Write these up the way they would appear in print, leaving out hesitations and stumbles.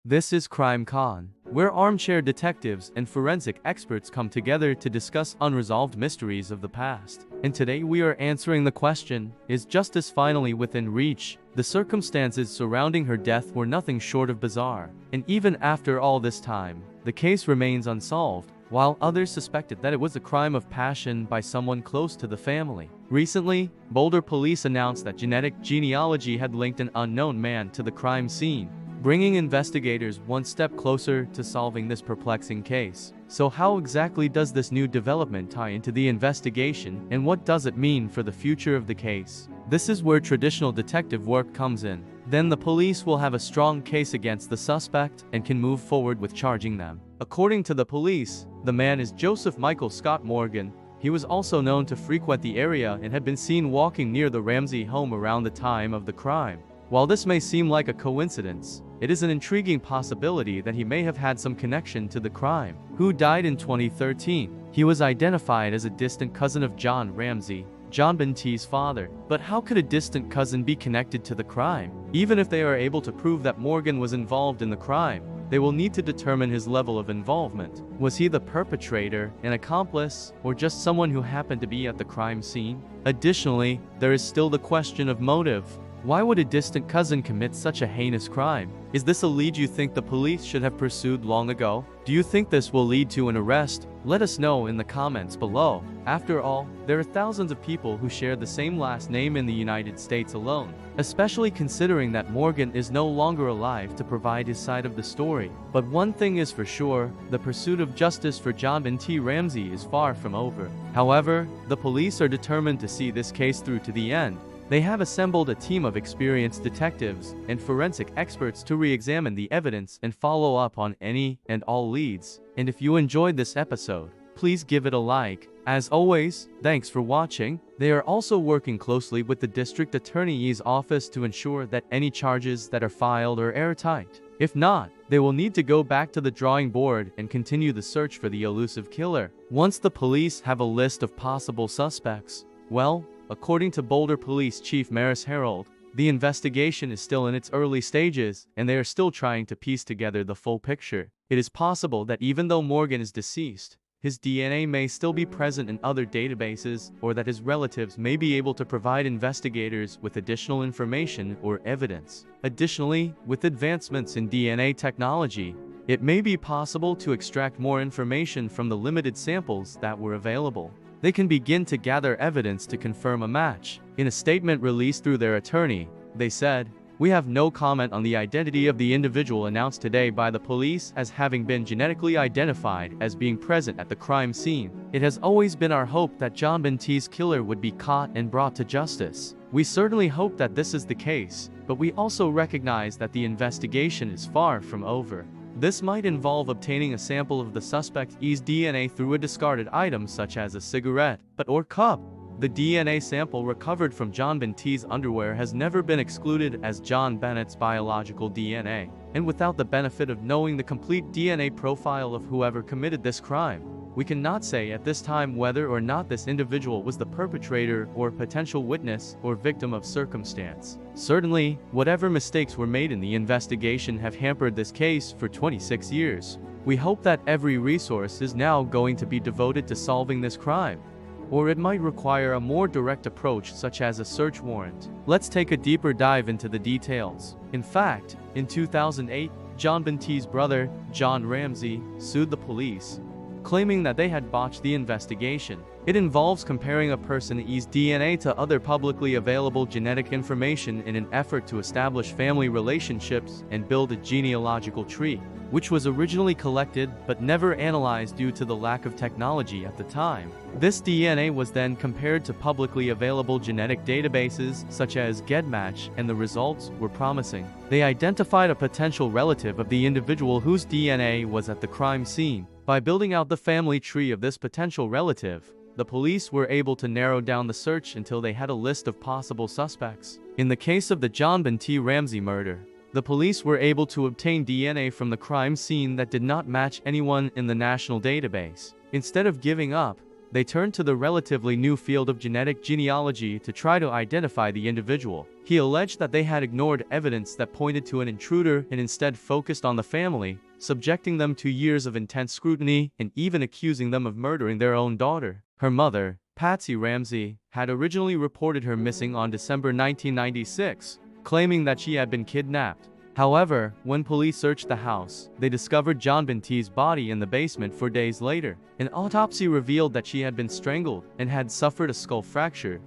This is Crime Con, where armchair detectives and forensic experts come together to discuss unresolved mysteries of the past. And today we are answering the question, is justice finally within reach? The circumstances surrounding her death were nothing short of bizarre, and even after all this time, the case remains unsolved, while others suspected that it was a crime of passion by someone close to the family. Recently, Boulder police announced that genetic genealogy had linked an unknown man to the crime scene, bringing investigators one step closer to solving this perplexing case. So how exactly does this new development tie into the investigation, and what does it mean for the future of the case? This is where traditional detective work comes in. Then the police will have a strong case against the suspect and can move forward with charging them. According to the police, the man is Joseph Michael Scott Morgan. He was also known to frequent the area and had been seen walking near the Ramsey home around the time of the crime. While this may seem like a coincidence, it is an intriguing possibility that he may have had some connection to the crime. Who died in 2013? He was identified as a distant cousin of John Ramsey, JonBenet's father. But how could a distant cousin be connected to the crime? Even if they are able to prove that Morgan was involved in the crime, they will need to determine his level of involvement. Was he the perpetrator, an accomplice, or just someone who happened to be at the crime scene? Additionally, there is still the question of motive. Why would a distant cousin commit such a heinous crime? Is this a lead you think the police should have pursued long ago? Do you think this will lead to an arrest? Let us know in the comments below. After all, there are thousands of people who share the same last name in the United States alone, especially considering that Morgan is no longer alive to provide his side of the story. But one thing is for sure, the pursuit of justice for JonBenet Ramsey is far from over. However, the police are determined to see this case through to the end. They have assembled a team of experienced detectives and forensic experts to re-examine the evidence and follow up on any and all leads. And if you enjoyed this episode, please give it a like. As always, thanks for watching. They are also working closely with the district attorney's office to ensure that any charges that are filed are airtight. If not, they will need to go back to the drawing board and continue the search for the elusive killer. Once the police have a list of possible suspects, well, according to Boulder Police Chief Maris Harold, the investigation is still in its early stages, and they are still trying to piece together the full picture. It is possible that even though Morgan is deceased, his DNA may still be present in other databases, or that his relatives may be able to provide investigators with additional information or evidence. Additionally, with advancements in DNA technology, it may be possible to extract more information from the limited samples that were available. They can begin to gather evidence to confirm a match. In a statement released through their attorney, they said, "We have no comment on the identity of the individual announced today by the police as having been genetically identified as being present at the crime scene. It has always been our hope that JonBenet's killer would be caught and brought to justice. We certainly hope that this is the case, but we also recognize that the investigation is far from over. This might involve obtaining a sample of the suspect's DNA through a discarded item such as a cigarette butt or cup. The DNA sample recovered from JonBenet's underwear has never been excluded as JonBenet's biological DNA, and without the benefit of knowing the complete DNA profile of whoever committed this crime, we cannot say at this time whether or not this individual was the perpetrator or potential witness or victim of circumstance. Certainly, whatever mistakes were made in the investigation have hampered this case for 26 years. We hope that every resource is now going to be devoted to solving this crime, or it might require a more direct approach such as a search warrant. Let's take a deeper dive into the details. In fact, in 2008, JonBenet's brother, John Ramsey, sued the police, claiming that they had botched the investigation. It involves comparing a person's DNA to other publicly available genetic information in an effort to establish family relationships and build a genealogical tree, which was originally collected but never analyzed due to the lack of technology at the time. This DNA was then compared to publicly available genetic databases such as GEDmatch, and the results were promising. They identified a potential relative of the individual whose DNA was at the crime scene. By building out the family tree of this potential relative, the police were able to narrow down the search until they had a list of possible suspects. In the case of the JonBenet Ramsey murder, the police were able to obtain DNA from the crime scene that did not match anyone in the national database. Instead of giving up, they turned to the relatively new field of genetic genealogy to try to identify the individual. He alleged that they had ignored evidence that pointed to an intruder and instead focused on the family, subjecting them to years of intense scrutiny and even accusing them of murdering their own daughter. Her mother, Patsy Ramsey, had originally reported her missing on December 1996, claiming that she had been kidnapped. However, when police searched the house, they discovered JonBenet's body in the basement 4 days later. An autopsy revealed that she had been strangled and had suffered a skull fracture,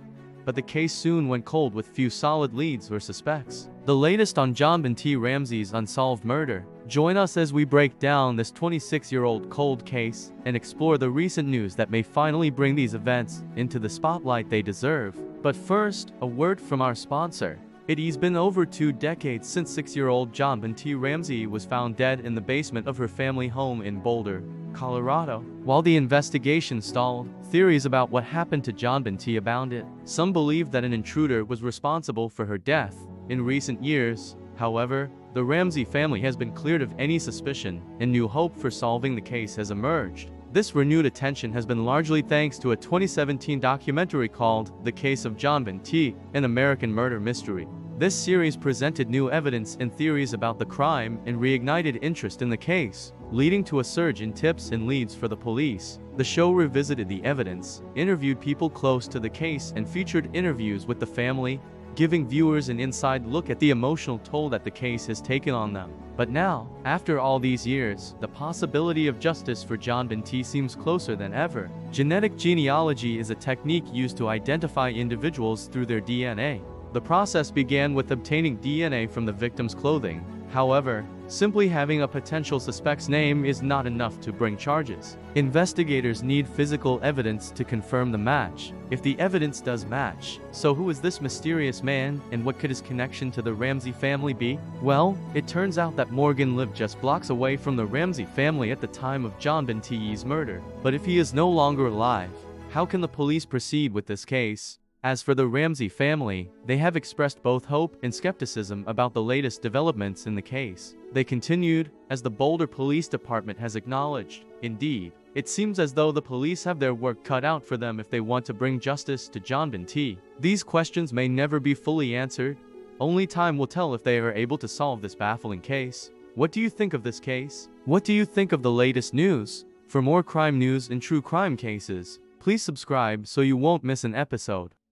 but the case soon went cold with few solid leads or suspects. The latest on JonBenét Ramsey's unsolved murder. Join us as we break down this 26-year-old cold case and explore the recent news that may finally bring these events into the spotlight they deserve. But first, a word from our sponsor. It has been over 2 decades since 6-year-old JonBenét Ramsey was found dead in the basement of her family home in Boulder, Colorado. While the investigation stalled, theories about what happened to JonBenét abounded. Some believed that an intruder was responsible for her death. In recent years, however, the Ramsey family has been cleared of any suspicion, and new hope for solving the case has emerged. This renewed attention has been largely thanks to a 2017 documentary called The Case of JonBenét, an American Murder Mystery. This series presented new evidence and theories about the crime and reignited interest in the case, leading to a surge in tips and leads for the police. The show revisited the evidence, interviewed people close to the case, and featured interviews with the family, giving viewers an inside look at the emotional toll that the case has taken on them. But now, after all these years, the possibility of justice for JonBenét seems closer than ever. Genetic genealogy is a technique used to identify individuals through their DNA. The process began with obtaining DNA from the victim's clothing. However, simply having a potential suspect's name is not enough to bring charges. Investigators need physical evidence to confirm the match. If the evidence does match, so who is this mysterious man, and what could his connection to the Ramsey family be? Well, it turns out that Morgan lived just blocks away from the Ramsey family at the time of JonBenét's murder. But if he is no longer alive, how can the police proceed with this case? As for the Ramsey family, they have expressed both hope and skepticism about the latest developments in the case. They continued, as the Boulder Police Department has acknowledged. Indeed, it seems as though the police have their work cut out for them if they want to bring justice to JonBenét. These questions may never be fully answered. Only time will tell if they are able to solve this baffling case. What do you think of this case? What do you think of the latest news? For more crime news and true crime cases, please subscribe so you won't miss an episode.